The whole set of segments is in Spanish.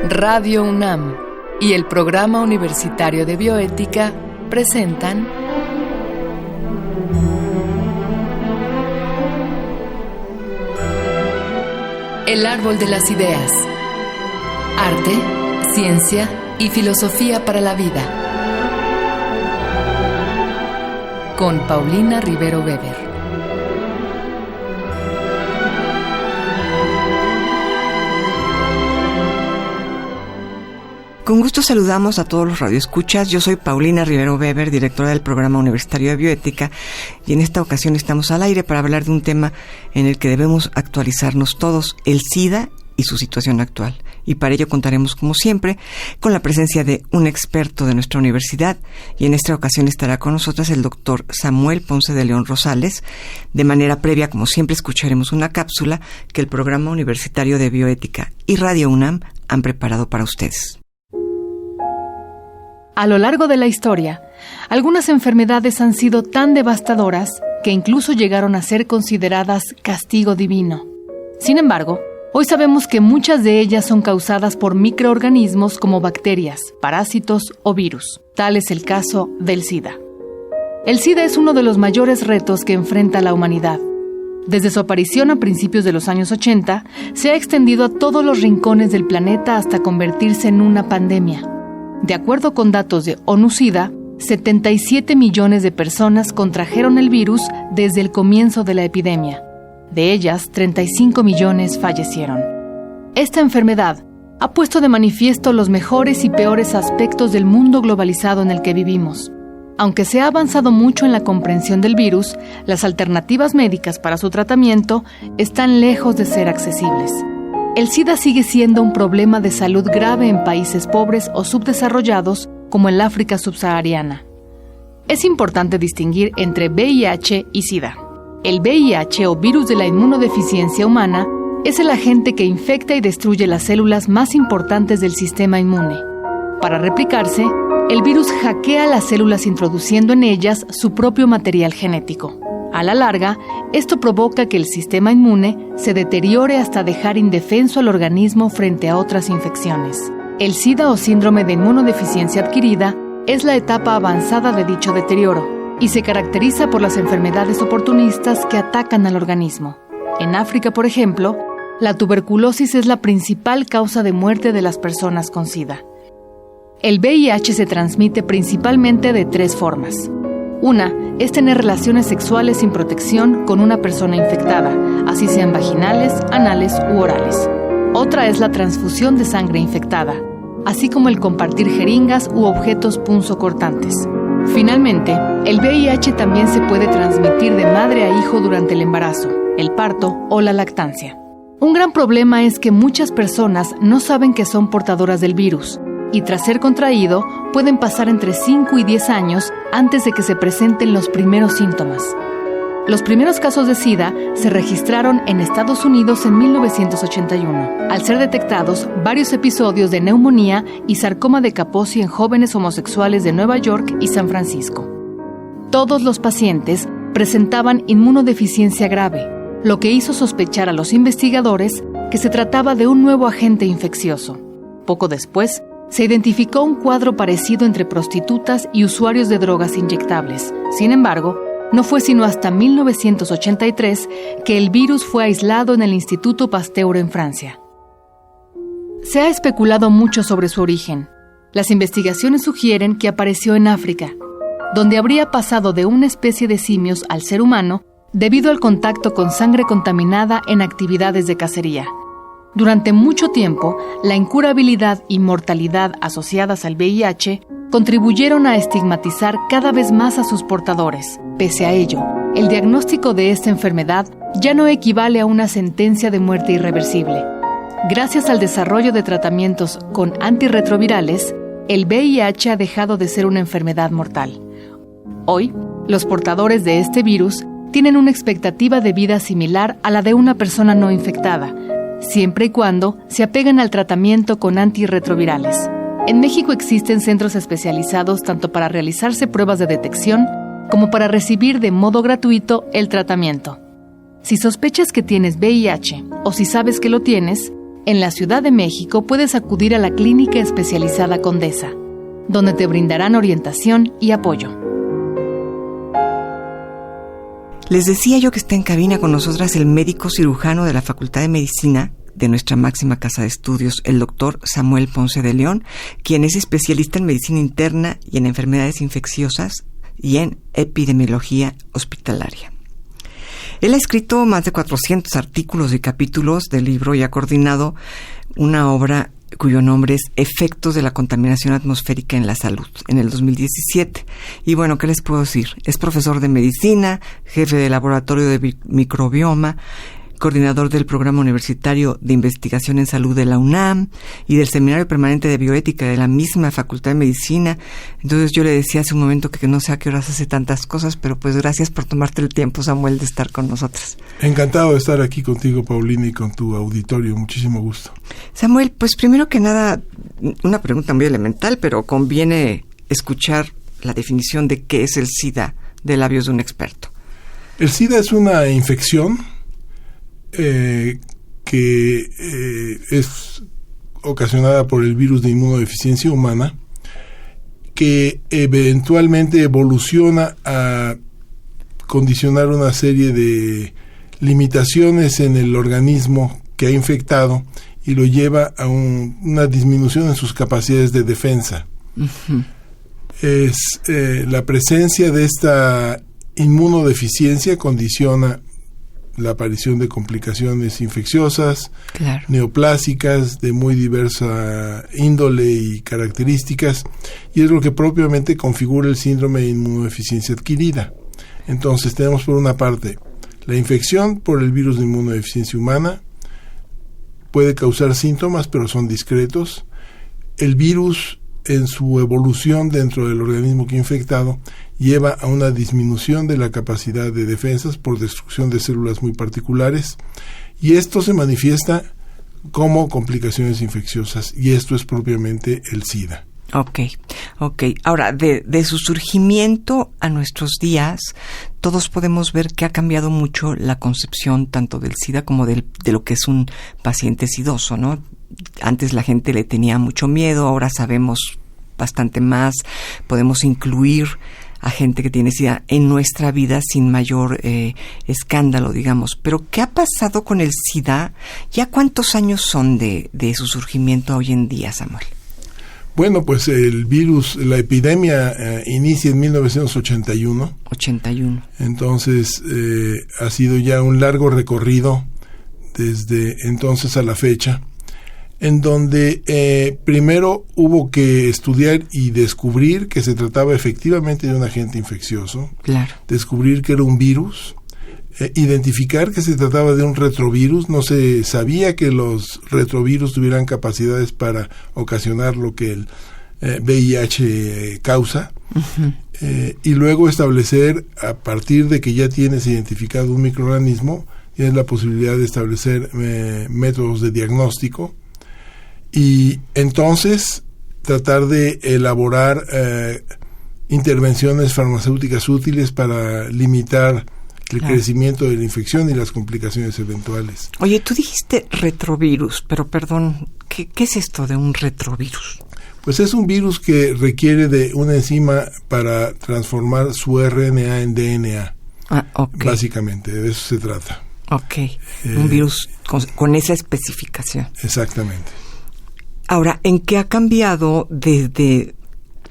Radio UNAM y el Programa Universitario de Bioética presentan El Árbol de las Ideas. Arte, ciencia y filosofía para la vida. Con Paulina Rivero Weber. Con gusto saludamos a todos los radioescuchas. Yo soy Paulina Rivero Weber, directora del Programa Universitario de Bioética, y en esta ocasión estamos al aire para hablar de un tema en el que debemos actualizarnos todos, el SIDA y su situación actual. Y para ello contaremos, como siempre, con la presencia de un experto de nuestra universidad, y en esta ocasión estará con nosotros el doctor Samuel Ponce de León Rosales. De manera previa, como siempre, escucharemos una cápsula que el Programa Universitario de Bioética y Radio UNAM han preparado para ustedes. A lo largo de la historia, algunas enfermedades han sido tan devastadoras que incluso llegaron a ser consideradas castigo divino. Sin embargo, hoy sabemos que muchas de ellas son causadas por microorganismos como bacterias, parásitos o virus. Tal es el caso del SIDA. El SIDA es uno de los mayores retos que enfrenta la humanidad. Desde su aparición a principios de los años 80, se ha extendido a todos los rincones del planeta hasta convertirse en una pandemia. De acuerdo con datos de ONU-SIDA, 77 millones de personas contrajeron el virus desde el comienzo de la epidemia. De ellas, 35 millones fallecieron. Esta enfermedad ha puesto de manifiesto los mejores y peores aspectos del mundo globalizado en el que vivimos. Aunque se ha avanzado mucho en la comprensión del virus, las alternativas médicas para su tratamiento están lejos de ser accesibles. El SIDA sigue siendo un problema de salud grave en países pobres o subdesarrollados como el África subsahariana. Es importante distinguir entre VIH y SIDA. El VIH o virus de la inmunodeficiencia humana es el agente que infecta y destruye las células más importantes del sistema inmune. Para replicarse, el virus hackea las células introduciendo en ellas su propio material genético. A la larga, esto provoca que el sistema inmune se deteriore hasta dejar indefenso al organismo frente a otras infecciones. El SIDA o síndrome de inmunodeficiencia adquirida es la etapa avanzada de dicho deterioro y se caracteriza por las enfermedades oportunistas que atacan al organismo. En África, por ejemplo, la tuberculosis es la principal causa de muerte de las personas con SIDA. El VIH se transmite principalmente de 3 formas. Una es tener relaciones sexuales sin protección con una persona infectada, así sean vaginales, anales u orales. Otra es la transfusión de sangre infectada, así como el compartir jeringas u objetos punzocortantes. Finalmente, el VIH también se puede transmitir de madre a hijo durante el embarazo, el parto o la lactancia. Un gran problema es que muchas personas no saben que son portadoras del virus, y tras ser contraído, pueden pasar entre 5 y 10 años antes de que se presenten los primeros síntomas. Los primeros casos de SIDA se registraron en Estados Unidos en 1981, al ser detectados varios episodios de neumonía y sarcoma de Kaposi en jóvenes homosexuales de Nueva York y San Francisco. Todos los pacientes presentaban inmunodeficiencia grave, lo que hizo sospechar a los investigadores que se trataba de un nuevo agente infeccioso. Poco después, se identificó un cuadro parecido entre prostitutas y usuarios de drogas inyectables. Sin embargo, no fue sino hasta 1983 que el virus fue aislado en el Instituto Pasteur en Francia. Se ha especulado mucho sobre su origen. Las investigaciones sugieren que apareció en África, donde habría pasado de una especie de simios al ser humano debido al contacto con sangre contaminada en actividades de cacería. Durante mucho tiempo, la incurabilidad y mortalidad asociadas al VIH contribuyeron a estigmatizar cada vez más a sus portadores. Pese a ello, el diagnóstico de esta enfermedad ya no equivale a una sentencia de muerte irreversible. Gracias al desarrollo de tratamientos con antirretrovirales, el VIH ha dejado de ser una enfermedad mortal. Hoy, los portadores de este virus tienen una expectativa de vida similar a la de una persona no infectada, siempre y cuando se apeguen al tratamiento con antirretrovirales. En México existen centros especializados tanto para realizarse pruebas de detección como para recibir de modo gratuito el tratamiento. Si sospechas que tienes VIH o si sabes que lo tienes, en la Ciudad de México puedes acudir a la Clínica Especializada Condesa, donde te brindarán orientación y apoyo. Les decía yo que está en cabina con nosotras el médico cirujano de la Facultad de Medicina de nuestra máxima casa de estudios, el doctor Samuel Ponce de León, quien es especialista en medicina interna y en enfermedades infecciosas y en epidemiología hospitalaria. Él ha escrito más de 400 artículos y capítulos del libro y ha coordinado una obra cuyo nombre es Efectos de la contaminación atmosférica en la salud, en el 2017. Y bueno, ¿qué les puedo decir? Es profesor de medicina, jefe de laboratorio de microbioma, coordinador del Programa Universitario de Investigación en Salud de la UNAM y del Seminario Permanente de Bioética de la misma Facultad de Medicina. Entonces yo le decía hace un momento que no sé a qué horas hace tantas cosas, pero pues gracias por tomarte el tiempo, Samuel, de estar con nosotros. Encantado de estar aquí contigo, Paulina, y con tu auditorio. Muchísimo gusto. Samuel, pues primero que nada, una pregunta muy elemental, pero conviene escuchar la definición de qué es el SIDA de labios de un experto. El SIDA es una infección que es ocasionada por el virus de inmunodeficiencia humana, que eventualmente evoluciona a condicionar una serie de limitaciones en el organismo que ha infectado y lo lleva a una disminución en sus capacidades de defensa. Uh-huh. La presencia de esta inmunodeficiencia condiciona la aparición de complicaciones infecciosas, claro, neoplásicas, de muy diversa índole y características, y es lo que propiamente configura el síndrome de inmunodeficiencia adquirida. Entonces tenemos por una parte la infección por el virus de inmunodeficiencia humana, puede causar síntomas pero son discretos. El virus en su evolución dentro del organismo que ha infectado lleva a una disminución de la capacidad de defensas por destrucción de células muy particulares, y esto se manifiesta como complicaciones infecciosas, y esto es propiamente el SIDA. Ok. Ahora, de su surgimiento a nuestros días, todos podemos ver que ha cambiado mucho la concepción tanto del SIDA como de lo que es un paciente sidoso, ¿no? Antes la gente le tenía mucho miedo, ahora sabemos bastante más, podemos incluir a gente que tiene SIDA en nuestra vida sin mayor escándalo, digamos. Pero ¿qué ha pasado con el SIDA? ¿Ya cuántos años son de su surgimiento hoy en día, Samuel? Bueno, pues el virus, la epidemia inicia en 1981. 81. Entonces ha sido ya un largo recorrido desde entonces a la fecha, en donde primero hubo que estudiar y descubrir que se trataba efectivamente de un agente infeccioso, claro, descubrir que era un virus, identificar que se trataba de un retrovirus. No se sabía que los retrovirus tuvieran capacidades para ocasionar lo que el VIH causa, uh-huh, y luego establecer, a partir de que ya tienes identificado un microorganismo, tienes la posibilidad de establecer métodos de diagnóstico, y entonces tratar de elaborar intervenciones farmacéuticas útiles para limitar el crecimiento de la infección y las complicaciones eventuales. Oye, tú dijiste retrovirus, pero perdón, ¿qué es esto de un retrovirus? Pues es un virus que requiere de una enzima para transformar su RNA en DNA. Okay. Básicamente, de eso se trata. Ok, un virus con esa especificación. Exactamente. Ahora, ¿en qué ha cambiado desde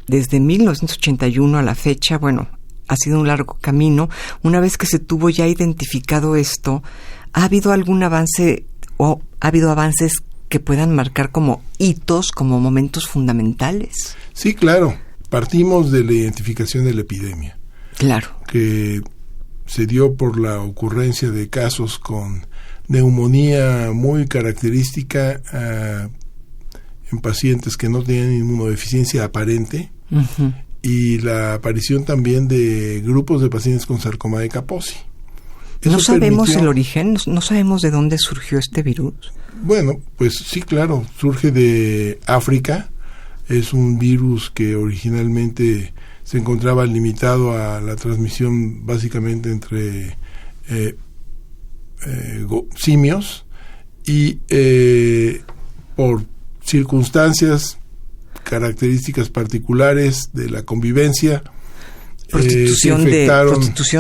1981 a la fecha? Bueno, ha sido un largo camino. Una vez que se tuvo ya identificado esto, ¿ha habido algún avance o ha habido avances que puedan marcar como hitos, como momentos fundamentales? Sí, claro. Partimos de la identificación de la epidemia. Claro. Que se dio por la ocurrencia de casos con neumonía muy característica en pacientes que no tenían inmunodeficiencia aparente, uh-huh, y la aparición también de grupos de pacientes con sarcoma de Kaposi. ¿No sabemos el origen? ¿No sabemos de dónde surgió este virus? Bueno, pues sí, claro, surge de África. Es un virus que originalmente se encontraba limitado a la transmisión básicamente entre simios y por circunstancias, características particulares de la convivencia, prostitución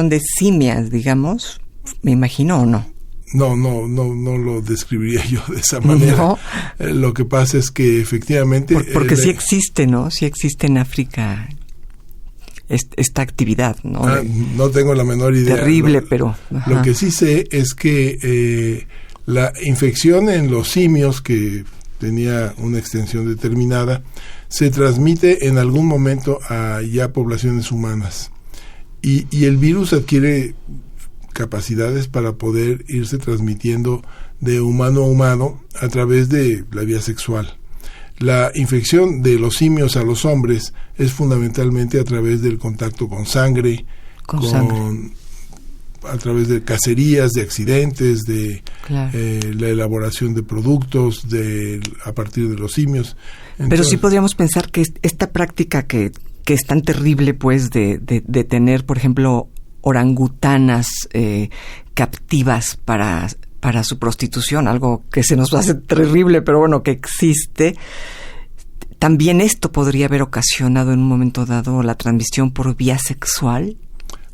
de simias, digamos, me imagino, ¿o no? No lo describiría yo de esa manera. No. Lo que pasa es que efectivamente... Porque sí existe, ¿no? Sí existe en África esta actividad, ¿no? No tengo la menor idea. Terrible, pero... Ajá. Lo que sí sé es que la infección en los simios, que tenía una extensión determinada, se transmite en algún momento a ya poblaciones humanas. Y el virus adquiere capacidades para poder irse transmitiendo de humano a humano a través de la vía sexual. La infección de los simios a los hombres es fundamentalmente a través del contacto con sangre, a través de cacerías, de accidentes, de la elaboración de productos a partir de los simios. Entonces, pero sí podríamos pensar que esta práctica que es tan terrible, pues, de tener, por ejemplo, orangutanas captivas para su prostitución, algo que se nos hace terrible, pero bueno, que existe. ¿También esto podría haber ocasionado en un momento dado la transmisión por vía sexual?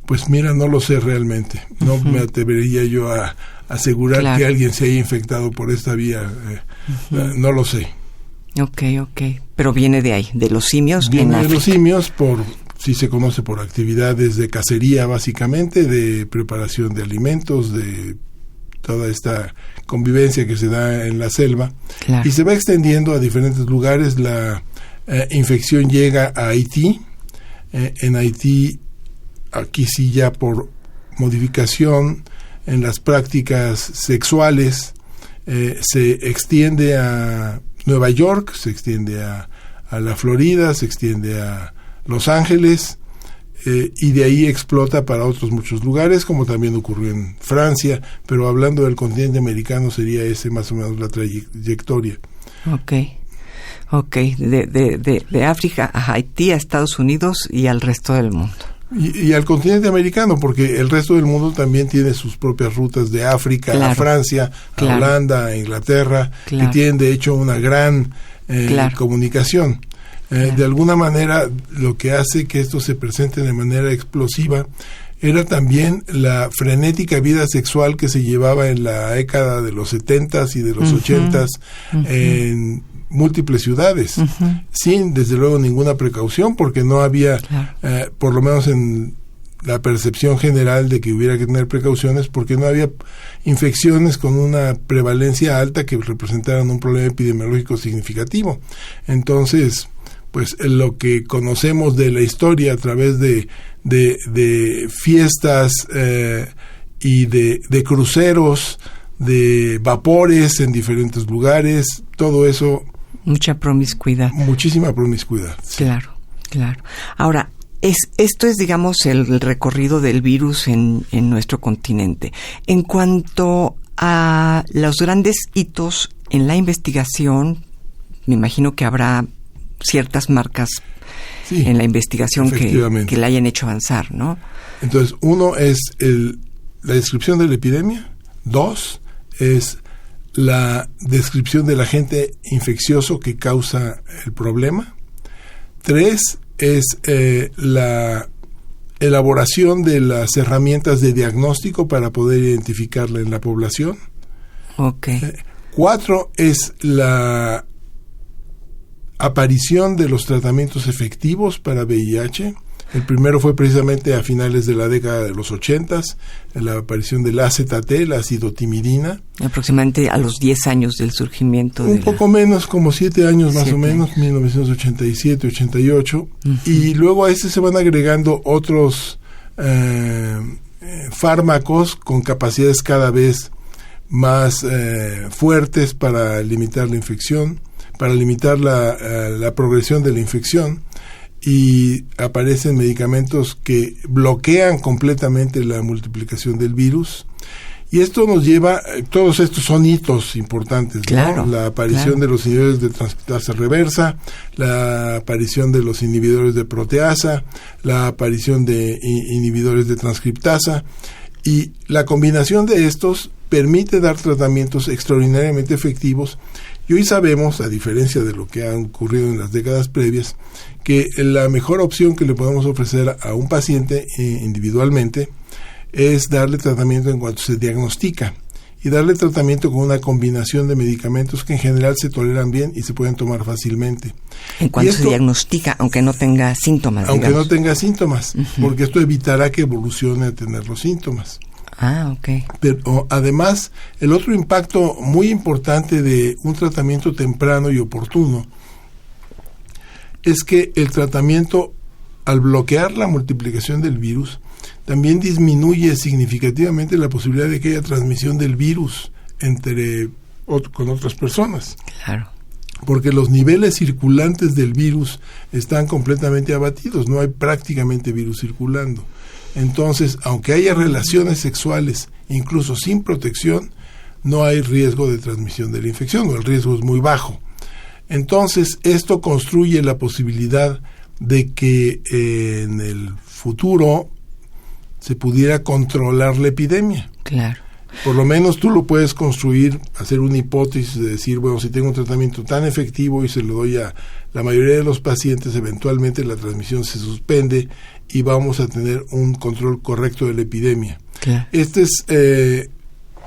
Pues mira, no lo sé realmente. No me atrevería yo a asegurar que alguien se haya infectado por esta vía. No lo sé. Ok. Pero viene de ahí, de los simios. Viene de los simios sí se conoce por actividades de cacería, básicamente, de preparación de alimentos, de toda esta convivencia que se da en la selva. Claro. Y se va extendiendo a diferentes lugares. La infección llega a Haití. En Haití, aquí sí ya por modificación en las prácticas sexuales, se extiende a Nueva York, se extiende a la Florida, se extiende a Los Ángeles, y de ahí explota para otros muchos lugares, como también ocurrió en Francia, pero hablando del continente americano sería ese más o menos la trayectoria. Ok, de África a Haití, a Estados Unidos y al resto del mundo. Y al continente americano, porque el resto del mundo también tiene sus propias rutas de África a Francia, a Holanda, a Inglaterra, que tienen de hecho una gran comunicación. De alguna manera, lo que hace que esto se presente de manera explosiva era también la frenética vida sexual que se llevaba en la década de los 70s y de los 80s en múltiples ciudades, sin desde luego ninguna precaución, porque no había, por lo menos en la percepción general de que hubiera que tener precauciones, porque no había infecciones con una prevalencia alta que representaran un problema epidemiológico significativo. Entonces, pues lo que conocemos de la historia a través de fiestas y de cruceros, de vapores en diferentes lugares, todo eso. Mucha promiscuidad. Muchísima promiscuidad. Sí. Claro. Ahora, esto es, digamos, el recorrido del virus en nuestro continente. En cuanto a los grandes hitos en la investigación, me imagino que habrá ciertas marcas en la investigación que la hayan hecho avanzar, ¿no? Entonces, uno es la descripción de la epidemia. 2 es la descripción del agente infeccioso que causa el problema. 3 es la elaboración de las herramientas de diagnóstico para poder identificarla en la población. 4 es la aparición de los tratamientos efectivos para VIH. El primero fue precisamente a finales de la década de los 80s, la aparición del AZT, la acidotimidina. Aproximadamente a los 10 años del surgimiento. Un poco menos, como 7 años más o menos, 1987, 88. Y luego a se van agregando otros fármacos con capacidades cada vez más fuertes para limitar la infección, para limitar la progresión de la infección, y aparecen medicamentos que bloquean completamente la multiplicación del virus. Y esto nos lleva, todos estos son hitos importantes, ¿no? La aparición de los inhibidores de transcriptasa reversa, la aparición de los inhibidores de proteasa, la aparición de inhibidores de transcriptasa, y la combinación de estos permite dar tratamientos extraordinariamente efectivos. Y hoy sabemos, a diferencia de lo que ha ocurrido en las décadas previas, que la mejor opción que le podemos ofrecer a un paciente individualmente es darle tratamiento en cuanto se diagnostica, y darle tratamiento con una combinación de medicamentos que en general se toleran bien y se pueden tomar fácilmente. En cuanto se diagnostica, aunque no tenga síntomas. Aunque digamos. no tenga síntomas, porque esto evitará que evolucione a tener los síntomas. Ah, ok. Pero además, el otro impacto muy importante de un tratamiento temprano y oportuno es que el tratamiento, al bloquear la multiplicación del virus, también disminuye significativamente la posibilidad de que haya transmisión del virus con otras personas. Claro. Porque los niveles circulantes del virus están completamente abatidos, no hay prácticamente virus circulando. Entonces, aunque haya relaciones sexuales, incluso sin protección, no hay riesgo de transmisión de la infección, o el riesgo es muy bajo. Entonces, esto construye la posibilidad de que en el futuro se pudiera controlar la epidemia. Claro. Por lo menos tú lo puedes construir, hacer una hipótesis de decir, bueno, si tengo un tratamiento tan efectivo y se lo doy a la mayoría de los pacientes, eventualmente la transmisión se suspende y vamos a tener un control correcto de la epidemia. Claro. Este es,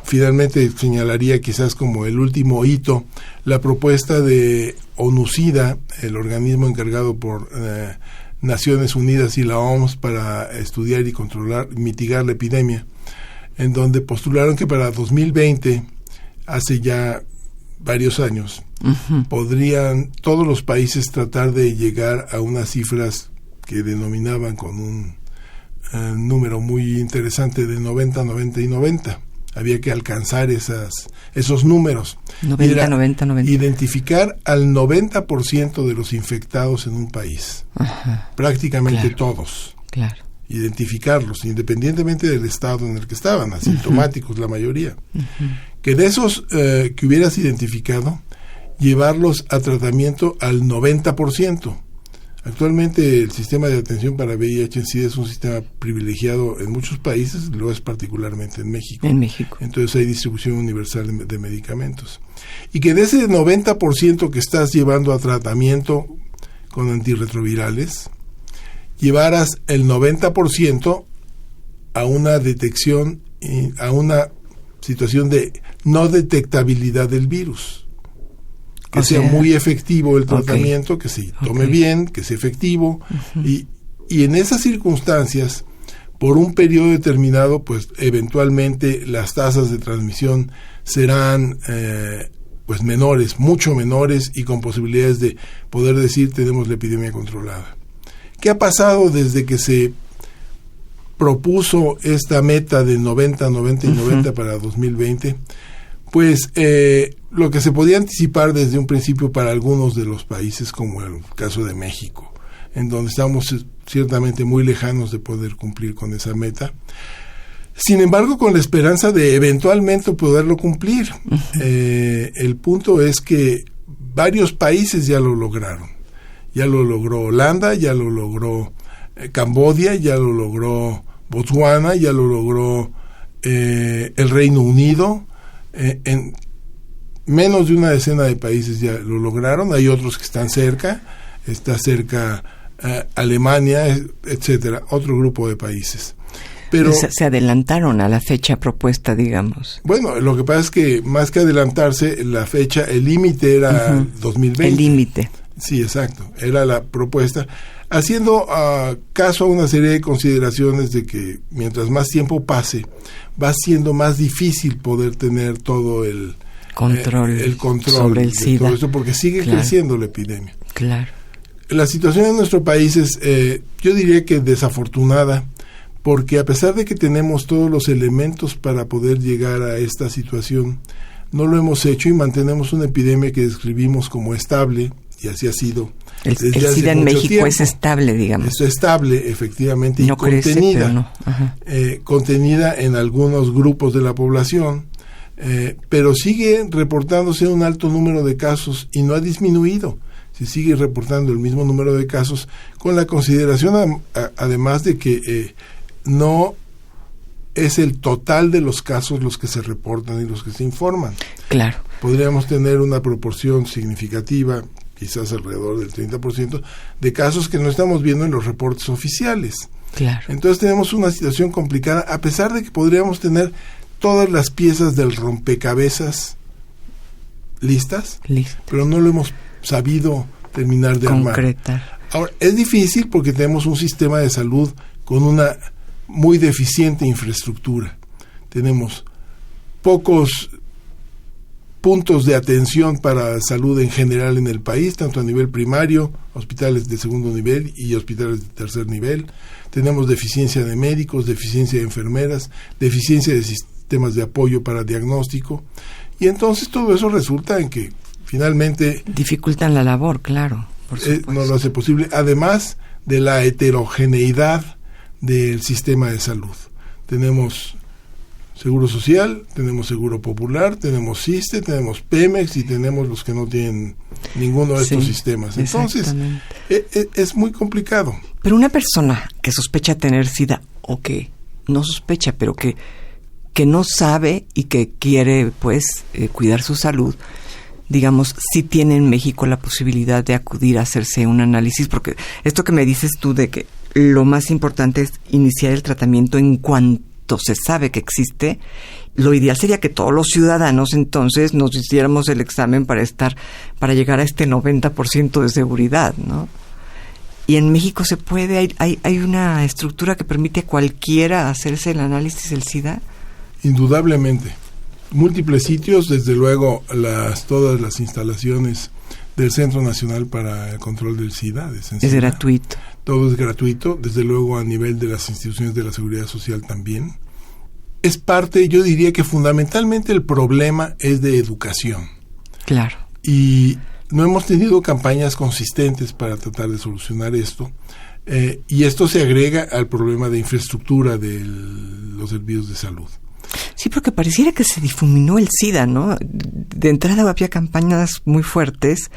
finalmente señalaría quizás como el último hito, la propuesta de ONUCIDA, el organismo encargado por Naciones Unidas y la OMS para estudiar y controlar, mitigar la epidemia, en donde postularon que para 2020, hace ya varios años, podrían todos los países tratar de llegar a unas cifras que denominaban con un número muy interesante de 90, 90 y 90. Había que alcanzar esos números. 90, 90, 90. Identificar al 90% de los infectados en un país. Ajá. Prácticamente Claro. todos. Claro. Identificarlos, independientemente del estado en el que estaban, asintomáticos la mayoría. Que de esos que hubieras identificado, llevarlos a tratamiento al 90%. Actualmente el sistema de atención para VIH en sí es un sistema privilegiado en muchos países, lo es particularmente en México. En México. Entonces hay distribución universal de medicamentos. Y que de ese 90% que estás llevando a tratamiento con antirretrovirales, llevaras el 90% a una detección, a una situación de no detectabilidad del virus. Que sea muy efectivo el tratamiento, que se tome bien, que sea efectivo. Y en esas circunstancias, por un periodo determinado, pues eventualmente las tasas de transmisión serán pues menores, mucho menores, y con posibilidades de poder decir tenemos la epidemia controlada. ¿Qué ha pasado desde que se propuso esta meta de 90, 90 y 90 para 2020? Pues lo que se podía anticipar desde un principio para algunos de los países, como el caso de México, en donde estamos ciertamente muy lejanos de poder cumplir con esa meta. Sin embargo, con la esperanza de eventualmente poderlo cumplir. El punto es que varios países ya lo lograron. Ya lo logró Holanda, ya lo logró Camboya, ya lo logró Botswana, ya lo logró el Reino Unido. En menos de una decena de países ya lo lograron. Hay otros que están cerca, está cerca Alemania, etcétera, otro grupo de países. Pero se adelantaron a la fecha propuesta, digamos. Bueno, lo que pasa es que más que adelantarse, la fecha, el límite era 2020. El límite. Sí, exacto, era la propuesta, haciendo caso a una serie de consideraciones de que mientras más tiempo pase, va siendo más difícil poder tener todo el control sobre el SIDA. Todo esto, porque sigue creciendo la epidemia. Claro. La situación en nuestro país es, yo diría que desafortunada, porque a pesar de que tenemos todos los elementos para poder llegar a esta situación, no lo hemos hecho y mantenemos una epidemia que describimos como estable, y así ha sido. El SIDA en México tiempo. Es estable, digamos. Es estable, efectivamente, no y contenida. No. Contenida en algunos grupos de la población, pero sigue reportándose un alto número de casos y no ha disminuido. Se sigue reportando el mismo número de casos, con la consideración, además de que no es el total de los casos los que se reportan y los que se informan. Claro. Podríamos tener una proporción significativa, quizás alrededor del 30%, de casos que no estamos viendo en los reportes oficiales. Claro. Entonces tenemos una situación complicada, a pesar de que podríamos tener todas las piezas del rompecabezas listas, pero no lo hemos sabido terminar de concretar. armar. Ahora, es difícil porque tenemos un sistema de salud con una muy deficiente infraestructura. Tenemos pocos puntos de atención para salud en general en el país, tanto a nivel primario, hospitales de segundo nivel y hospitales de tercer nivel. Tenemos deficiencia de médicos, deficiencia de enfermeras, deficiencia de sistemas de apoyo para diagnóstico. Y entonces todo eso resulta en que finalmente dificultan la labor, claro, por supuesto. No lo hace posible, además de la heterogeneidad del sistema de salud. Tenemos Seguro Social, tenemos Seguro Popular, tenemos SISSSTE, tenemos Pemex y tenemos los que no tienen ninguno de estos sistemas. Entonces, es muy complicado. Pero una persona que sospecha tener SIDA, o que no sospecha, pero que no sabe y que quiere, pues, cuidar su salud, digamos, sí tiene en México la posibilidad de acudir a hacerse un análisis, porque esto que me dices tú de que lo más importante es iniciar el tratamiento en cuanto se sabe que existe, lo ideal sería que todos los ciudadanos entonces nos hiciéramos el examen para llegar a este 90% de seguridad, ¿no? Y en México se puede, hay una estructura que permite a cualquiera hacerse el análisis del SIDA. Indudablemente. Múltiples sitios, desde luego todas las instalaciones del Centro Nacional para el Control del SIDA. Es gratuito. Todo es gratuito, desde luego a nivel de las instituciones de la Seguridad Social también. Es parte, yo diría que fundamentalmente el problema es de educación. Claro. Y no hemos tenido campañas consistentes para tratar de solucionar esto. Y esto se agrega al problema de infraestructura de los servicios de salud. Sí, porque pareciera que se difuminó el SIDA, ¿no? De entrada había campañas muy fuertes,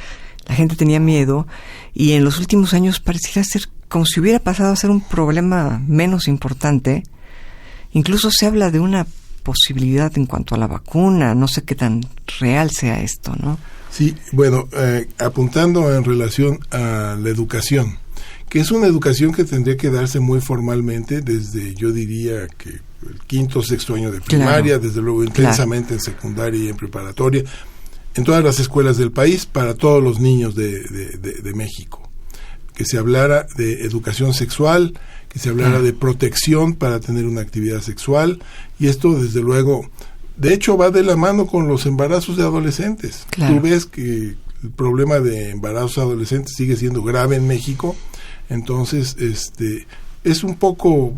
la gente tenía miedo, y en los últimos años pareciera ser como si hubiera pasado a ser un problema menos importante. Incluso se habla de una posibilidad en cuanto a la vacuna, no sé qué tan real sea esto, ¿no? Sí, bueno, apuntando en relación a la educación, que es una educación que tendría que darse muy formalmente desde, yo diría que el quinto o sexto año de primaria, desde luego intensamente en secundaria y en preparatoria, en todas las escuelas del país, para todos los niños de México. Que se hablara de educación sexual, que se hablara de protección para tener una actividad sexual, y esto desde luego, de hecho va de la mano con los embarazos de adolescentes. Claro. Tú ves que el problema de embarazos adolescentes sigue siendo grave en México, entonces es un poco,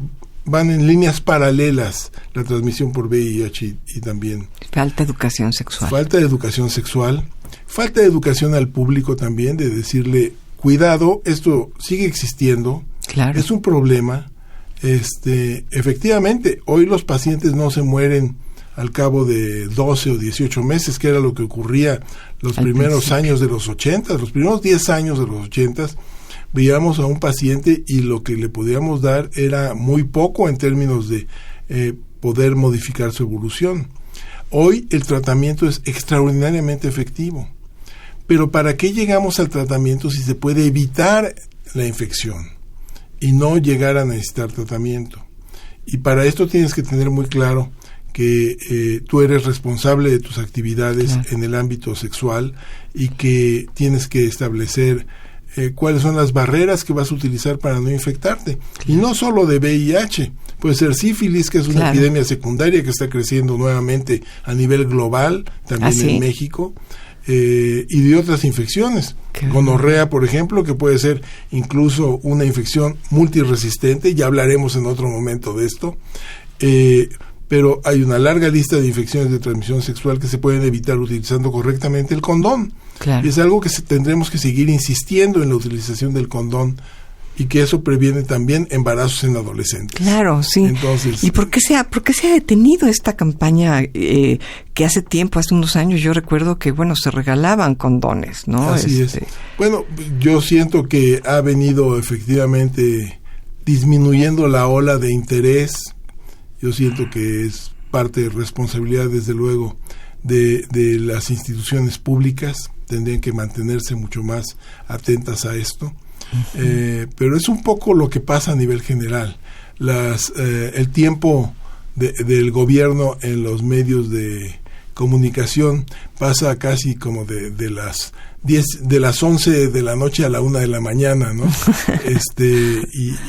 van en líneas paralelas la transmisión por VIH y también falta educación sexual. Falta de educación sexual, falta de educación al público también, de decirle, cuidado, esto sigue existiendo, claro. Es un problema. Efectivamente, hoy los pacientes no se mueren al cabo de 12 o 18 meses, que era lo que ocurría los primeros años de los 80, los primeros 10 años de los 80, veíamos a un paciente y lo que le podíamos dar era muy poco en términos de poder modificar su evolución. Hoy el tratamiento es extraordinariamente efectivo. Pero ¿para qué llegamos al tratamiento si se puede evitar la infección y no llegar a necesitar tratamiento? Y para esto tienes que tener muy claro que tú eres responsable de tus actividades en el ámbito sexual y que tienes que establecer cuáles son las barreras que vas a utilizar para no infectarte. Y no solo de VIH, puede ser sífilis, que es una epidemia secundaria que está creciendo nuevamente a nivel global, también en México. Y de otras infecciones, gonorrea, por ejemplo, que puede ser incluso una infección multiresistente, ya hablaremos en otro momento de esto, pero hay una larga lista de infecciones de transmisión sexual que se pueden evitar utilizando correctamente el condón. Claro. Y es algo que tendremos que seguir insistiendo en la utilización del condón, y que eso previene también embarazos en adolescentes. Claro, sí. Entonces, ¿y por qué se ha detenido esta campaña que hace tiempo, hace unos años, yo recuerdo que, se regalaban condones, ¿no? Así es. Bueno, yo siento que ha venido efectivamente disminuyendo la ola de interés Yo siento que es parte de responsabilidad, desde luego, de las instituciones públicas. Tendrían que mantenerse mucho más atentas a esto. Pero es un poco lo que pasa a nivel general. El tiempo del gobierno en los medios de comunicación pasa casi como de las 11 de la noche a la 1 de la mañana, ¿no?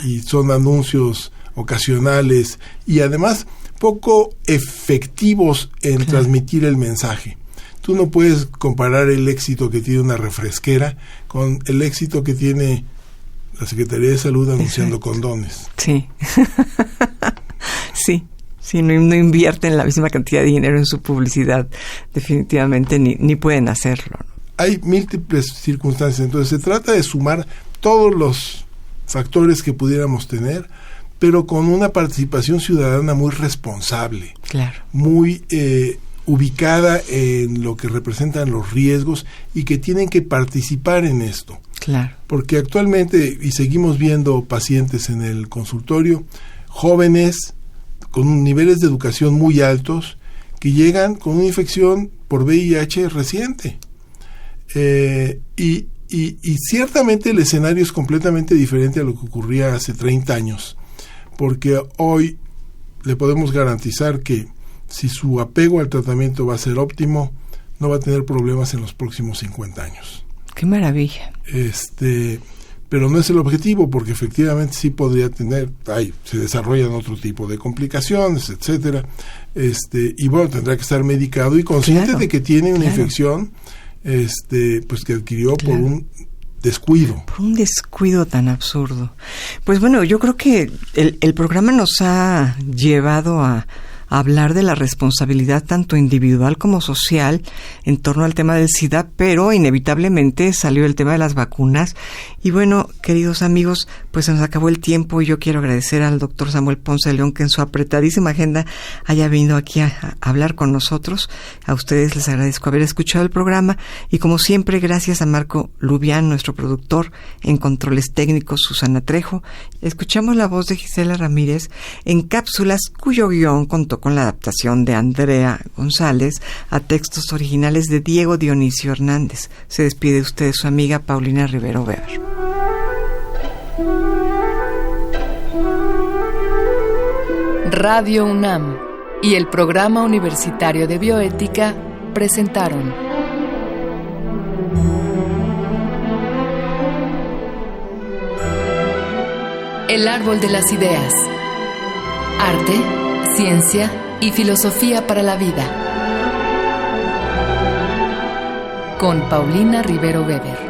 Y son anuncios ocasionales y además poco efectivos en transmitir el mensaje. Tú no puedes comparar el éxito que tiene una refresquera con el éxito que tiene la Secretaría de Salud anunciando condones. Sí. Sí, no invierten la misma cantidad de dinero en su publicidad, definitivamente ni pueden hacerlo. Hay múltiples circunstancias, entonces se trata de sumar todos los factores que pudiéramos tener, pero con una participación ciudadana muy responsable, claro, muy ubicada en lo que representan los riesgos y que tienen que participar en esto. Claro. Porque actualmente, y seguimos viendo pacientes en el consultorio, jóvenes con niveles de educación muy altos que llegan con una infección por VIH reciente. Y ciertamente el escenario es completamente diferente a lo que ocurría hace 30 años, porque hoy le podemos garantizar que si su apego al tratamiento va a ser óptimo, no va a tener problemas en los próximos 50 años. ¡Qué maravilla! Pero no es el objetivo, porque efectivamente sí podría tener, se desarrollan otro tipo de complicaciones, etcétera, y bueno, tendrá que estar medicado y consciente de que tiene una infección, pues que adquirió por un descuido. Por un descuido tan absurdo. Pues bueno, yo creo que el programa nos ha llevado a hablar de la responsabilidad tanto individual como social en torno al tema del SIDA, pero inevitablemente salió el tema de las vacunas. Y bueno, queridos amigos, pues se nos acabó el tiempo y yo quiero agradecer al doctor Samuel Ponce de León que en su apretadísima agenda haya venido aquí a hablar con nosotros. A ustedes les agradezco haber escuchado el programa y como siempre gracias a Marco Lubián, nuestro productor, en controles técnicos Susana Trejo. Escuchamos la voz de Gisela Ramírez en cápsulas cuyo guión contó con la adaptación de Andrea González a textos originales de Diego Dionisio Hernández. Se despide de usted su amiga Paulina Rivero Weber. Radio UNAM y el Programa Universitario de Bioética presentaron El Árbol de las Ideas. Arte, ciencia y filosofía para la vida. Con Paulina Rivero Weber.